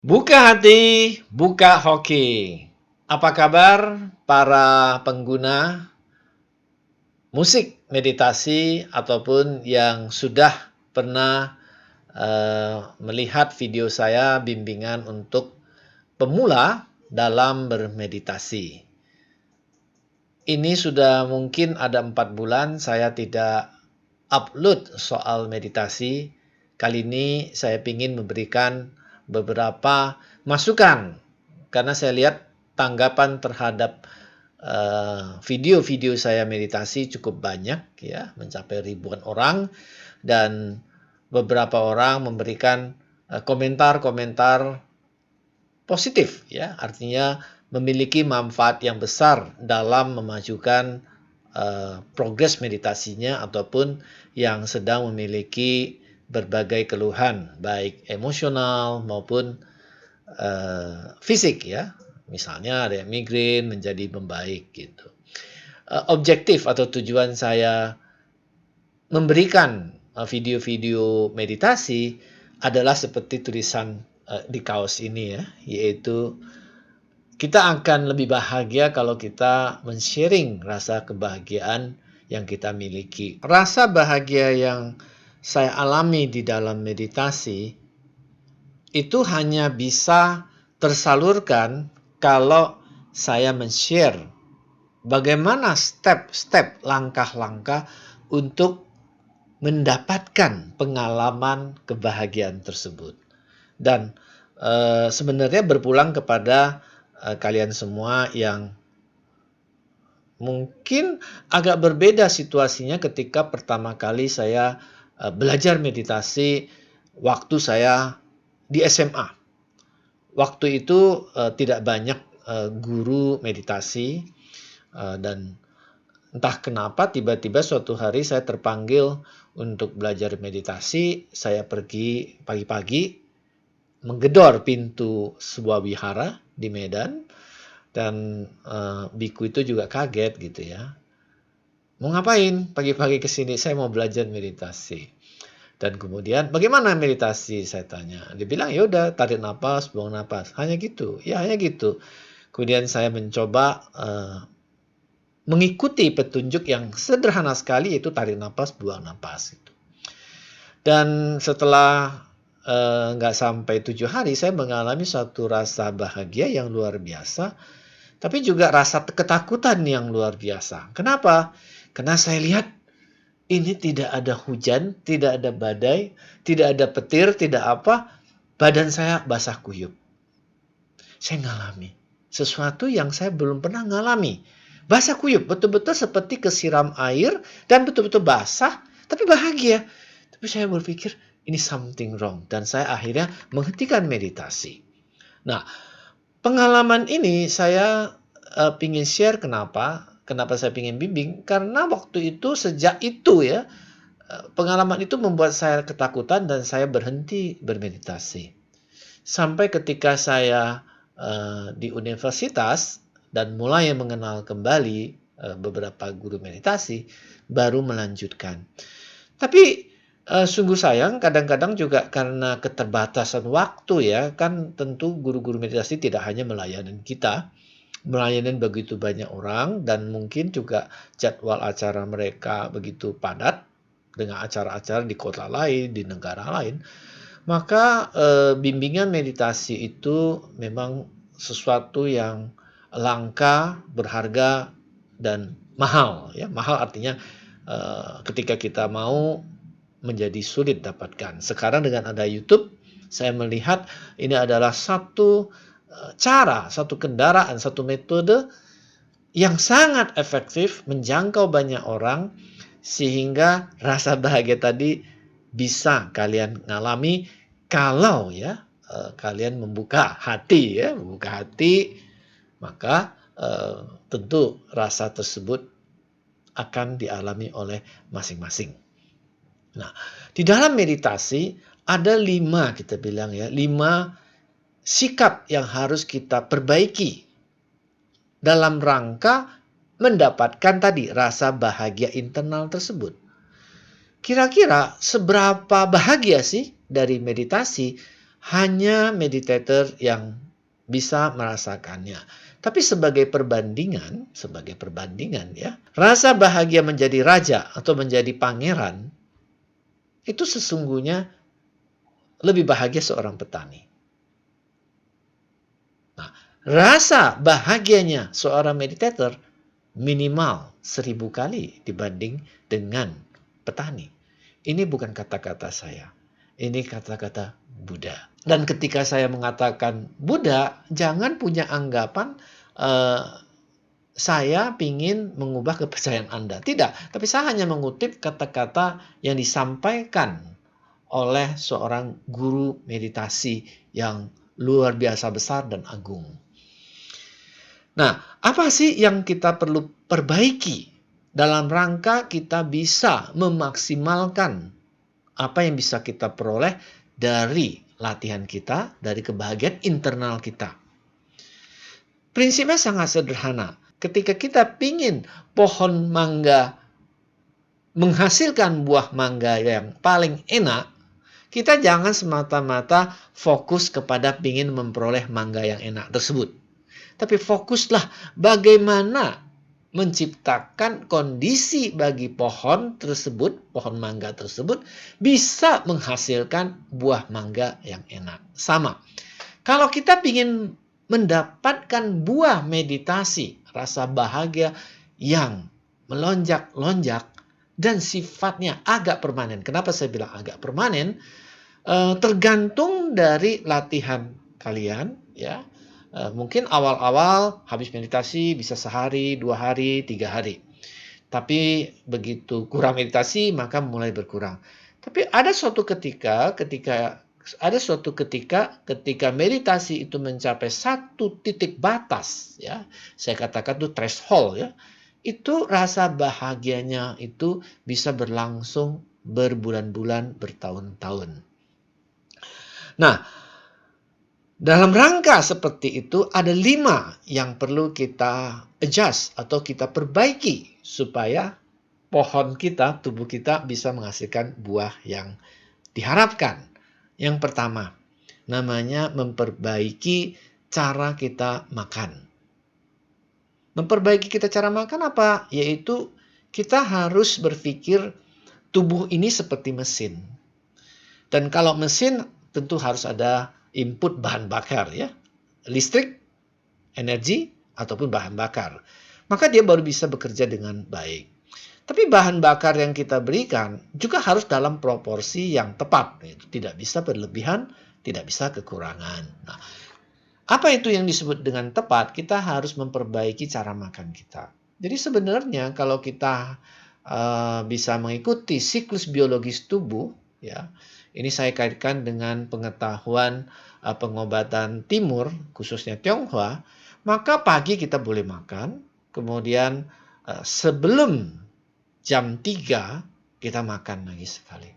Buka hati, buka hoki. Apa kabar para pengguna musik meditasi ataupun yang sudah pernah melihat video saya bimbingan untuk pemula dalam bermeditasi. Ini sudah mungkin ada 4 bulan saya tidak upload soal meditasi. Kali ini saya ingin memberikan beberapa masukan karena saya lihat tanggapan terhadap video-video saya meditasi cukup banyak ya, mencapai ribuan orang dan beberapa orang memberikan komentar-komentar positif ya, artinya memiliki manfaat yang besar dalam memajukan progres meditasinya ataupun yang sedang memiliki berbagai keluhan baik emosional maupun fisik ya. Misalnya ada yang migrain menjadi membaik gitu. Objektif atau tujuan saya memberikan video-video meditasi adalah seperti tulisan di kaos ini ya, yaitu kita akan lebih bahagia kalau kita men-sharing rasa kebahagiaan yang kita miliki. Rasa bahagia yang saya alami di dalam meditasi itu hanya bisa tersalurkan kalau saya men-share bagaimana step-step, langkah-langkah untuk mendapatkan pengalaman kebahagiaan tersebut. Dan sebenarnya berpulang kepada kalian semua yang mungkin agak berbeda situasinya ketika pertama kali saya belajar meditasi waktu saya di SMA. Waktu itu tidak banyak guru meditasi dan entah kenapa tiba-tiba suatu hari saya terpanggil untuk belajar meditasi. Saya pergi pagi-pagi menggedor pintu sebuah wihara di Medan dan biku itu juga kaget gitu ya. Mau ngapain pagi-pagi ke sini? Saya mau belajar meditasi. Dan kemudian, bagaimana meditasi? Saya tanya. Dia bilang, ya udah tarik napas, buang napas. Hanya gitu. Ya, hanya gitu. Kemudian saya mencoba mengikuti petunjuk yang sederhana sekali, yaitu tarik napas, buang napas. Gitu. Dan setelah nggak sampai 7 hari, saya mengalami suatu rasa bahagia yang luar biasa, tapi juga rasa ketakutan yang luar biasa. Kenapa? Karena saya lihat ini tidak ada hujan, tidak ada badai, tidak ada petir, tidak apa, badan saya basah kuyup. Saya ngalami sesuatu yang saya belum pernah ngalami. Basah kuyup, betul-betul seperti kesiram air dan betul-betul basah, tapi bahagia. Tapi saya berpikir, ini something wrong. Dan saya akhirnya menghentikan meditasi. Nah, pengalaman ini saya pingin share kenapa? Kenapa saya pingin bimbing? Karena waktu itu, sejak itu ya, pengalaman itu membuat saya ketakutan dan saya berhenti bermeditasi. Sampai ketika saya di universitas dan mulai mengenal kembali beberapa guru meditasi, baru melanjutkan. Tapi sungguh sayang kadang-kadang juga karena keterbatasan waktu ya, kan tentu guru-guru meditasi tidak hanya melayani kita, melayani begitu banyak orang dan mungkin juga jadwal acara mereka begitu padat dengan acara-acara di kota lain, di negara lain. Maka bimbingan meditasi itu memang sesuatu yang langka, berharga, dan mahal ya. Mahal artinya ketika kita mau menjadi sulit dapatkan. Sekarang dengan ada YouTube, saya melihat ini adalah satu cara, satu kendaraan, satu metode yang sangat efektif menjangkau banyak orang sehingga rasa bahagia tadi bisa kalian ngalami kalau ya kalian membuka hati ya, membuka hati maka tentu rasa tersebut akan dialami oleh masing-masing. Nah, di dalam meditasi ada 5 kita bilang ya, 5 sikap yang harus kita perbaiki dalam rangka mendapatkan tadi rasa bahagia internal tersebut. Kira-kira seberapa bahagia sih dari meditasi? Hanya meditator yang bisa merasakannya. Tapi sebagai perbandingan ya, rasa bahagia menjadi raja atau menjadi pangeran itu sesungguhnya lebih bahagia seorang petani. Nah, rasa bahagianya seorang meditator minimal 1000 kali dibanding dengan petani. Ini bukan kata-kata saya. Ini kata-kata Buddha. Dan ketika saya mengatakan Buddha, jangan punya anggapan saya ingin mengubah kepercayaan Anda. Tidak, tapi saya hanya mengutip kata-kata yang disampaikan oleh seorang guru meditasi yang luar biasa besar dan agung. Nah, apa sih yang kita perlu perbaiki dalam rangka kita bisa memaksimalkan apa yang bisa kita peroleh dari latihan kita, dari kebahagiaan internal kita? Prinsipnya sangat sederhana. Ketika kita ingin pohon mangga menghasilkan buah mangga yang paling enak, kita jangan semata-mata fokus kepada ingin memperoleh mangga yang enak tersebut. Tapi fokuslah bagaimana menciptakan kondisi bagi pohon tersebut, pohon mangga tersebut, bisa menghasilkan buah mangga yang enak. Sama. Kalau kita ingin mendapatkan buah meditasi, rasa bahagia yang melonjak-lonjak dan sifatnya agak permanen. Kenapa saya bilang agak permanen? Tergantung dari latihan kalian, ya. Mungkin awal-awal habis meditasi bisa sehari, 2 hari, 3 hari. Tapi begitu kurang meditasi maka mulai berkurang. Tapi ada suatu ketika ketika meditasi itu mencapai satu titik batas, ya, saya katakan itu threshold, ya, itu rasa bahagianya itu bisa berlangsung berbulan-bulan, bertahun-tahun. Nah, dalam rangka seperti itu ada 5 yang perlu kita adjust atau kita perbaiki supaya pohon kita, tubuh kita bisa menghasilkan buah yang diharapkan. Yang pertama, namanya memperbaiki cara kita makan. Memperbaiki kita cara makan apa? Yaitu kita harus berpikir tubuh ini seperti mesin. Dan kalau mesin tentu harus ada input bahan bakar, ya. Listrik, energi, ataupun bahan bakar. Maka dia baru bisa bekerja dengan baik. Tapi bahan bakar yang kita berikan juga harus dalam proporsi yang tepat. Itu tidak bisa berlebihan, tidak bisa kekurangan. Nah, apa itu yang disebut dengan tepat? Kita harus memperbaiki cara makan kita. Jadi sebenarnya kalau kita bisa mengikuti siklus biologis tubuh, ya, ini saya kaitkan dengan pengetahuan pengobatan timur, khususnya Tionghoa, maka pagi kita boleh makan, kemudian sebelum jam 3 kita makan lagi sekali.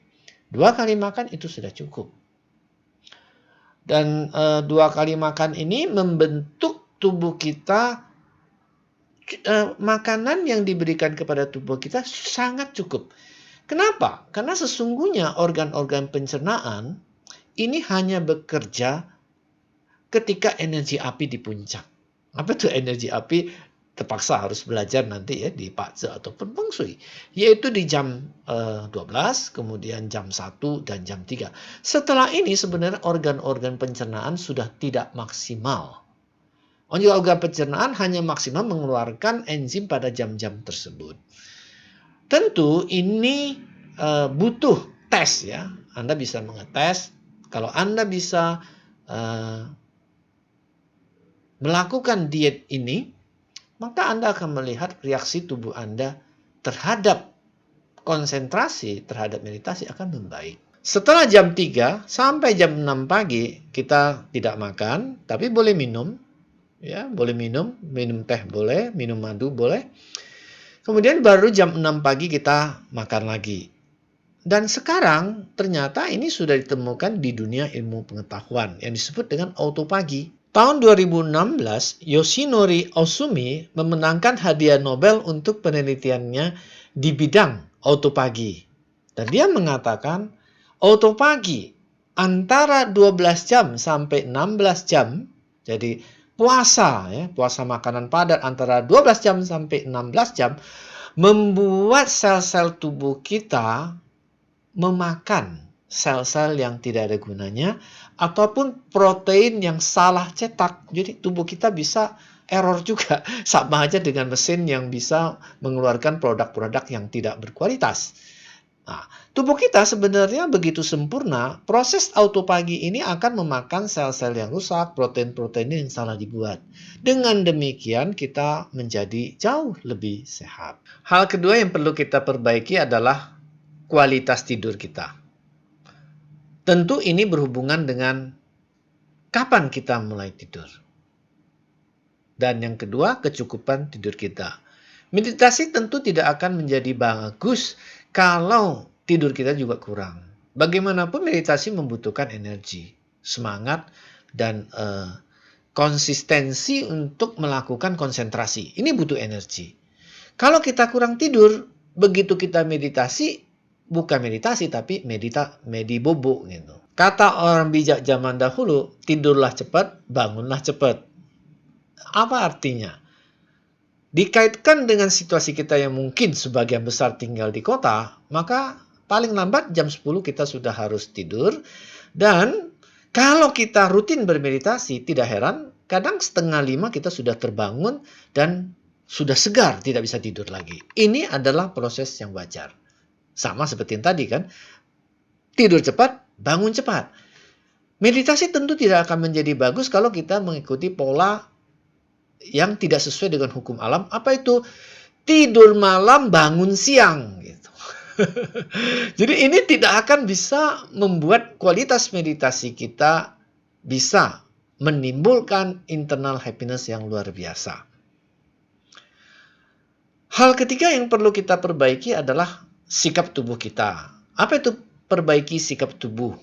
2 kali makan itu sudah cukup. Dan 2 kali makan ini membentuk tubuh kita, makanan yang diberikan kepada tubuh kita sangat cukup. Kenapa? Karena sesungguhnya organ-organ pencernaan ini hanya bekerja ketika energi api di puncak. Apa itu energi api? Terpaksa harus belajar nanti ya di Pak Tze ataupun Feng Shui. Yaitu di jam 12, kemudian jam 1 dan jam 3. Setelah ini sebenarnya organ-organ pencernaan sudah tidak maksimal. Organ pencernaan hanya maksimal mengeluarkan enzim pada jam-jam tersebut. Tentu ini butuh tes, ya. Anda bisa mengetes. Kalau Anda bisa melakukan diet ini, maka Anda akan melihat reaksi tubuh Anda terhadap konsentrasi, terhadap meditasi akan membaik. Setelah jam 3 sampai jam 6 pagi kita tidak makan, tapi boleh minum, ya, boleh minum teh boleh, minum madu boleh. Kemudian baru jam 6 pagi kita makan lagi. Dan sekarang ternyata ini sudah ditemukan di dunia ilmu pengetahuan yang disebut dengan autopagi. Tahun 2016, Yoshinori Ohsumi memenangkan hadiah Nobel untuk penelitiannya di bidang autopagi. Dan dia mengatakan autopagi antara 12 jam sampai 16 jam. Jadi puasa ya, puasa makanan padat antara 12 jam sampai 16 jam membuat sel-sel tubuh kita memakan sel-sel yang tidak ada gunanya ataupun protein yang salah cetak. Jadi tubuh kita bisa error juga, sama aja dengan mesin yang bisa mengeluarkan produk-produk yang tidak berkualitas. Nah, tubuh kita sebenarnya begitu sempurna, proses autopagi ini akan memakan sel-sel yang rusak, protein-protein yang salah dibuat. Dengan demikian, kita menjadi jauh lebih sehat. Hal kedua yang perlu kita perbaiki adalah kualitas tidur kita. Tentu ini berhubungan dengan kapan kita mulai tidur. Dan yang kedua, kecukupan tidur kita. Meditasi tentu tidak akan menjadi bagus kalau tidur kita juga kurang. Bagaimanapun meditasi membutuhkan energi, semangat, dan konsistensi untuk melakukan konsentrasi. Ini butuh energi. Kalau kita kurang tidur, begitu kita meditasi, bukan meditasi tapi medibobo gitu. Kata orang bijak zaman dahulu, tidurlah cepat, bangunlah cepat. Apa artinya? Dikaitkan dengan situasi kita yang mungkin sebagian besar tinggal di kota, maka paling lambat jam 10 kita sudah harus tidur. Dan kalau kita rutin bermeditasi, tidak heran, kadang setengah 5 kita sudah terbangun dan sudah segar, tidak bisa tidur lagi. Ini adalah proses yang wajar. Sama seperti yang tadi kan, tidur cepat, bangun cepat. Meditasi tentu tidak akan menjadi bagus kalau kita mengikuti pola yang tidak sesuai dengan hukum alam. Apa itu? Tidur malam, bangun siang. Gitu. Jadi ini tidak akan bisa membuat kualitas meditasi kita bisa menimbulkan internal happiness yang luar biasa. Hal ketiga yang perlu kita perbaiki adalah sikap tubuh kita. Apa itu perbaiki sikap tubuh?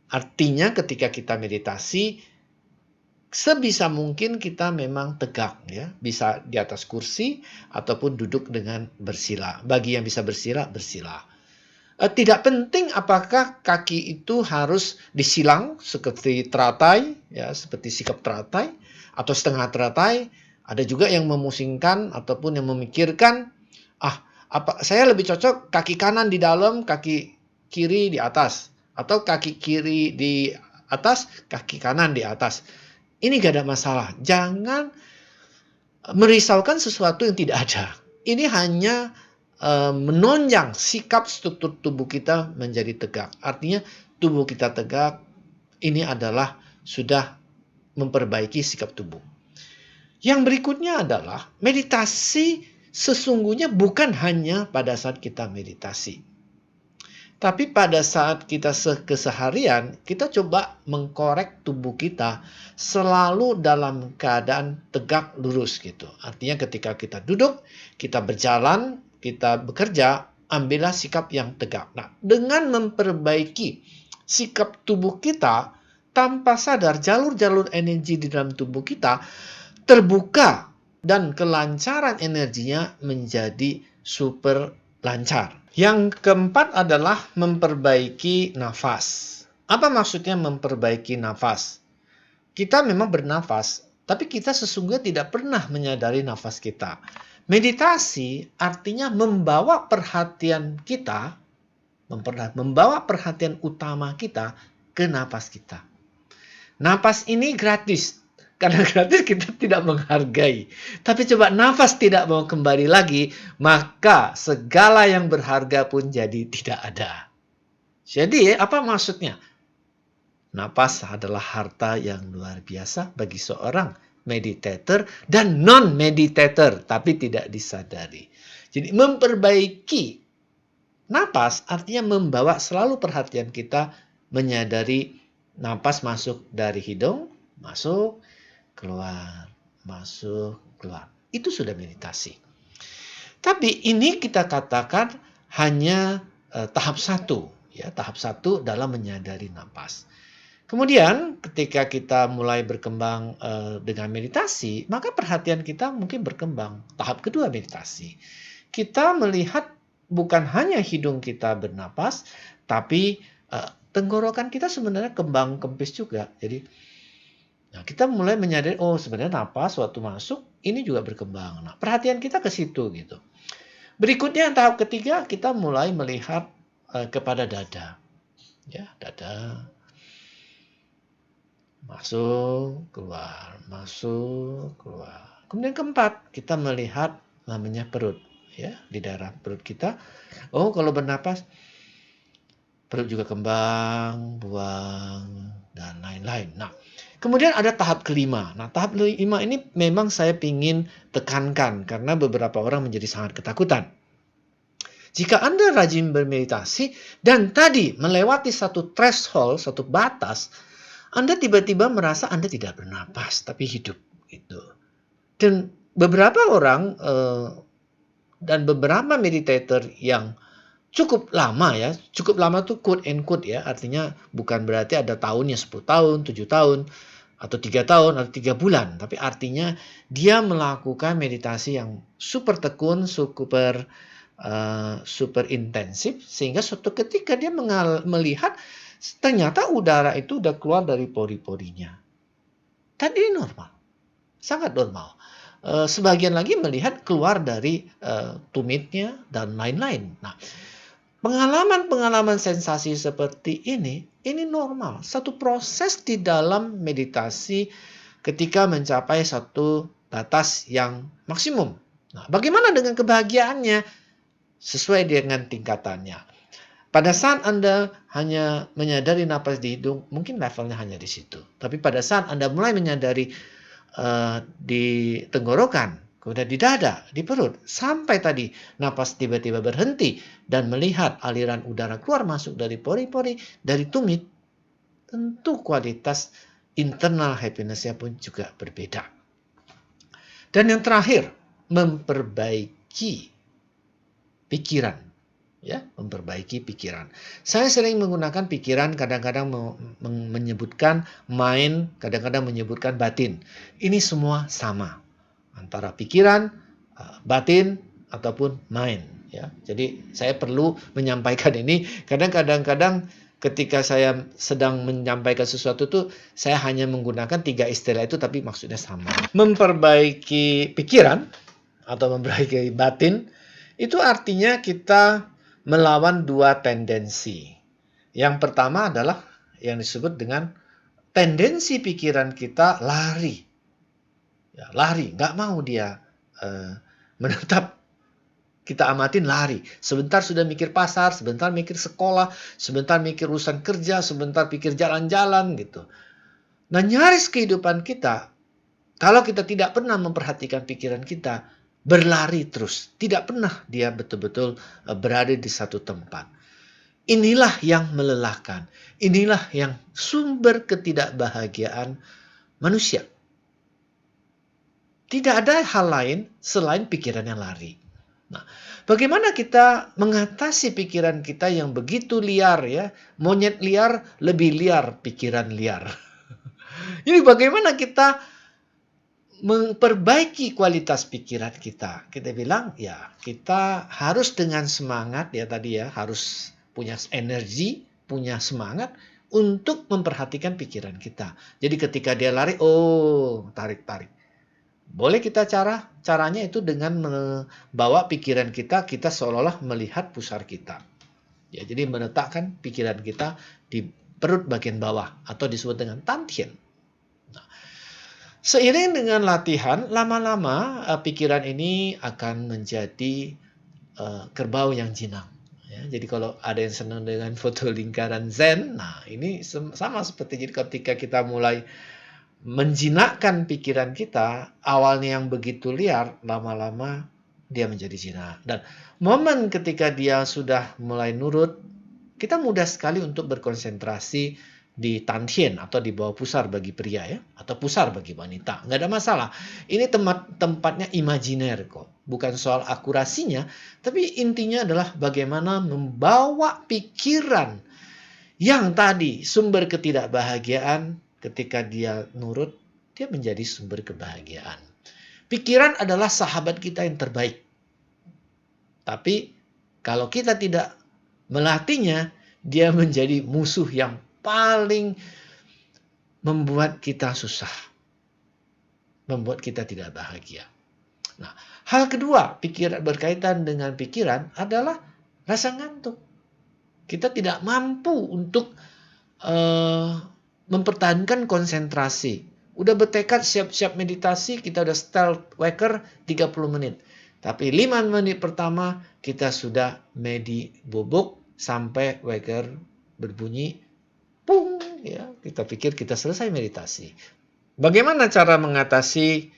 Artinya ketika kita meditasi, sebisa mungkin kita memang tegak ya, bisa di atas kursi ataupun duduk dengan bersila. Bagi yang bisa bersila, bersila. Tidak penting apakah kaki itu harus disilang seperti teratai ya, seperti sikap teratai atau setengah teratai. Ada juga yang memusingkan ataupun yang memikirkan, saya lebih cocok kaki kanan di dalam, kaki kiri di atas, atau kaki kiri di atas, kaki kanan di atas. Ini gak ada masalah. Jangan merisaukan sesuatu yang tidak ada. Ini hanya menonjang sikap struktur tubuh kita menjadi tegak. Artinya tubuh kita tegak, ini adalah sudah memperbaiki sikap tubuh. Yang berikutnya adalah meditasi sesungguhnya bukan hanya pada saat kita meditasi. Tapi pada saat kita keseharian, kita coba mengkorek tubuh kita selalu dalam keadaan tegak lurus gitu. Artinya ketika kita duduk, kita berjalan, kita bekerja, ambillah sikap yang tegak. Nah, dengan memperbaiki sikap tubuh kita, tanpa sadar jalur-jalur energi di dalam tubuh kita terbuka dan kelancaran energinya menjadi super lancar. Yang keempat adalah memperbaiki nafas. Apa maksudnya memperbaiki nafas? Kita memang bernafas, tapi kita sesungguhnya tidak pernah menyadari nafas kita. Meditasi artinya membawa perhatian kita, membawa perhatian utama kita ke nafas kita. Nafas ini gratis. Karena gratis kita tidak menghargai. Tapi coba nafas tidak mau kembali lagi, maka segala yang berharga pun jadi tidak ada. Jadi apa maksudnya? Nafas adalah harta yang luar biasa bagi seorang meditator dan non-meditator, tapi tidak disadari. Jadi memperbaiki nafas artinya membawa selalu perhatian kita menyadari nafas masuk dari hidung, masuk, keluar, masuk, keluar. Itu sudah meditasi. Tapi ini kita katakan hanya tahap satu. Ya, tahap satu dalam menyadari napas. Kemudian ketika kita mulai berkembang dengan meditasi, maka perhatian kita mungkin berkembang. Tahap kedua meditasi. Kita melihat bukan hanya hidung kita bernapas, tapi tenggorokan kita sebenarnya kembang kempis juga. Jadi, nah kita mulai menyadari, oh sebenarnya napas waktu masuk ini juga berkembang. Nah, perhatian kita ke situ gitu. Berikutnya yang tahap ketiga, kita mulai melihat kepada dada. Ya, dada. Masuk, keluar, masuk, keluar. Kemudian keempat, kita melihat namanya perut. Ya, di daerah perut kita. Oh, kalau bernapas, perut juga kembang, buang, dan lain-lain. Nah, kemudian ada tahap kelima. Nah, tahap kelima ini memang saya ingin tekankan karena beberapa orang menjadi sangat ketakutan. Jika Anda rajin bermeditasi dan tadi melewati satu threshold, satu batas, Anda tiba-tiba merasa Anda tidak bernapas, tapi hidup. Gitu. Dan beberapa orang dan beberapa meditator yang cukup lama ya, cukup lama tuh quote and quote ya, artinya bukan berarti ada tahunnya 10 tahun, 7 tahun, atau 3 tahun, atau 3 bulan. Tapi artinya dia melakukan meditasi yang super tekun, super intensif, sehingga suatu ketika dia melihat ternyata udara itu udah keluar dari pori-porinya. Dan ini normal, sangat normal. Sebagian lagi melihat keluar dari tumitnya dan lain-lain. Nah, pengalaman-pengalaman sensasi seperti ini normal. Satu proses di dalam meditasi ketika mencapai satu batas yang maksimum. Nah, bagaimana dengan kebahagiaannya? Sesuai dengan tingkatannya. Pada saat Anda hanya menyadari napas di hidung, mungkin levelnya hanya di situ. Tapi pada saat Anda mulai menyadari di tenggorokan, kemudian di dada, di perut, sampai tadi napas tiba-tiba berhenti dan melihat aliran udara keluar masuk dari pori-pori, dari tumit, tentu kualitas internal happiness-nya pun juga berbeda. Dan yang terakhir, memperbaiki pikiran. Ya, memperbaiki pikiran. Saya sering menggunakan pikiran, kadang-kadang menyebutkan mind, kadang-kadang menyebutkan batin. Ini semua sama. Antara pikiran, batin, ataupun mind. Ya, jadi saya perlu menyampaikan ini, karena kadang-kadang ketika saya sedang menyampaikan sesuatu tuh, saya hanya menggunakan 3 istilah itu, tapi maksudnya sama. Memperbaiki pikiran, atau memperbaiki batin, itu artinya kita melawan 2 tendensi. Yang pertama adalah yang disebut dengan tendensi pikiran kita lari. Ya, lari, nggak mau dia menetap. Kita amatin lari. Sebentar sudah mikir pasar, sebentar mikir sekolah, sebentar mikir urusan kerja, sebentar pikir jalan-jalan gitu. Nah, nyaris kehidupan kita, kalau kita tidak pernah memperhatikan pikiran kita, berlari terus. Tidak pernah dia betul-betul berada di satu tempat. Inilah yang melelahkan. Inilah yang sumber ketidakbahagiaan manusia. Tidak ada hal lain selain pikiran yang lari. Nah, bagaimana kita mengatasi pikiran kita yang begitu liar ya? Monyet liar, lebih liar pikiran liar. Ini bagaimana kita memperbaiki kualitas pikiran kita. Kita bilang, ya kita harus dengan semangat ya tadi ya, harus punya energi, punya semangat untuk memperhatikan pikiran kita. Jadi ketika dia lari, oh tarik-tarik. Boleh kita caranya itu dengan membawa pikiran kita seolah-olah melihat pusar kita. Ya, jadi meletakkan pikiran kita di perut bagian bawah atau disebut dengan tantien. Seiring dengan latihan, lama-lama pikiran ini akan menjadi kerbau yang jinak. Ya, jadi kalau ada yang senang dengan foto lingkaran Zen, nah ini sama seperti jadi ketika kita mulai menjinakkan pikiran kita, awalnya yang begitu liar, lama-lama dia menjadi jinak. Dan momen ketika dia sudah mulai nurut, kita mudah sekali untuk berkonsentrasi di tantien atau di bawah pusar bagi pria ya, atau pusar bagi wanita. Nggak ada masalah. Ini tempatnya imajiner kok. Bukan soal akurasinya, tapi intinya adalah bagaimana membawa pikiran yang tadi sumber ketidakbahagiaan, ketika dia nurut, dia menjadi sumber kebahagiaan. Pikiran adalah sahabat kita yang terbaik. Tapi kalau kita tidak melatihnya, dia menjadi musuh yang paling membuat kita susah, membuat kita tidak bahagia. Nah, hal kedua berkaitan dengan pikiran adalah rasa ngantuk. Kita tidak mampu untuk mempertahankan konsentrasi. Udah bertekad siap-siap meditasi, kita udah start waker 30 menit. Tapi 5 menit pertama kita sudah bobok sampai waker berbunyi, pung, ya, kita pikir kita selesai meditasi. Bagaimana cara mengatasi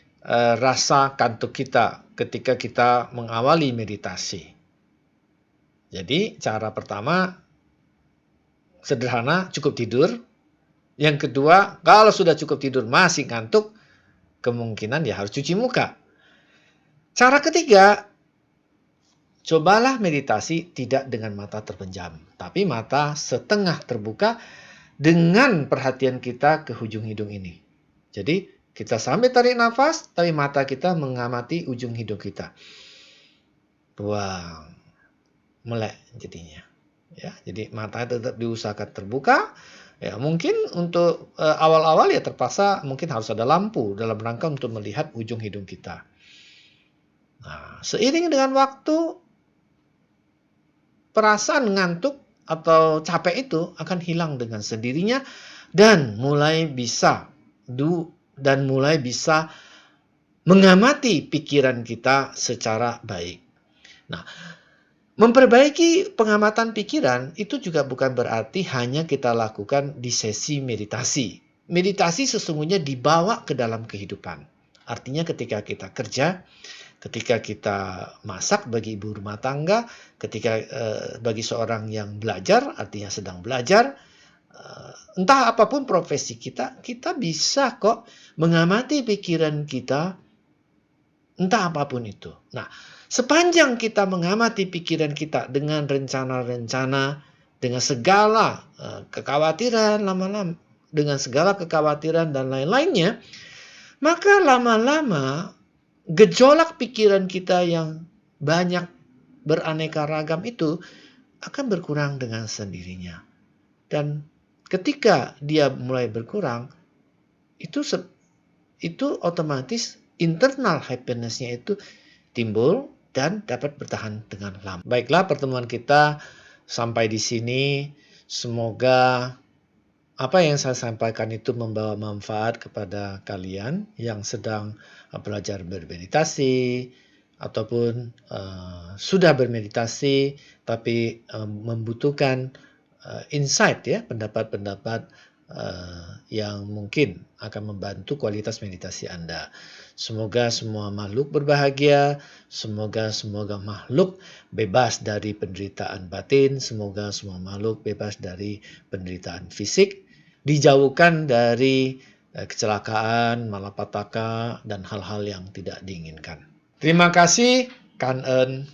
rasa kantuk kita ketika kita mengawali meditasi? Jadi cara pertama sederhana, cukup tidur. Yang kedua, kalau sudah cukup tidur masih ngantuk, kemungkinan ya harus cuci muka. Cara ketiga, cobalah meditasi tidak dengan mata terpejam, tapi mata setengah terbuka dengan perhatian kita ke ujung hidung ini. Jadi kita sambil tarik nafas, tapi mata kita mengamati ujung hidung kita. Buang, melek jadinya. Ya, jadi mata tetap diusahakan terbuka. Ya, mungkin untuk awal-awal ya terpaksa mungkin harus ada lampu dalam rangka untuk melihat ujung hidung kita. Nah, seiring dengan waktu, perasaan ngantuk atau capek itu akan hilang dengan sendirinya dan mulai bisa mengamati pikiran kita secara baik. Nah, memperbaiki pengamatan pikiran itu juga bukan berarti hanya kita lakukan di sesi meditasi. Meditasi sesungguhnya dibawa ke dalam kehidupan. Artinya ketika kita kerja, ketika kita masak bagi ibu rumah tangga, ketika bagi seorang yang belajar, artinya sedang belajar, entah apapun profesi kita, kita bisa kok mengamati pikiran kita, entah apapun itu. Nah, sepanjang kita mengamati pikiran kita dengan rencana-rencana, dengan segala kekhawatiran lama-lama, dengan segala kekhawatiran dan lain-lainnya, maka lama-lama gejolak pikiran kita yang banyak beraneka ragam itu akan berkurang dengan sendirinya. Dan ketika dia mulai berkurang, itu otomatis internal happiness-nya itu timbul dan dapat bertahan dengan lama. Baiklah, pertemuan kita sampai di sini. Semoga apa yang saya sampaikan itu membawa manfaat kepada kalian yang sedang belajar bermeditasi ataupun sudah bermeditasi tapi membutuhkan insight ya, pendapat-pendapat yang mungkin akan membantu kualitas meditasi Anda. Semoga semua makhluk berbahagia, semoga makhluk bebas dari penderitaan batin, semoga semua makhluk bebas dari penderitaan fisik, dijauhkan dari kecelakaan, malapetaka, dan hal-hal yang tidak diinginkan. Terima kasih, Kan En.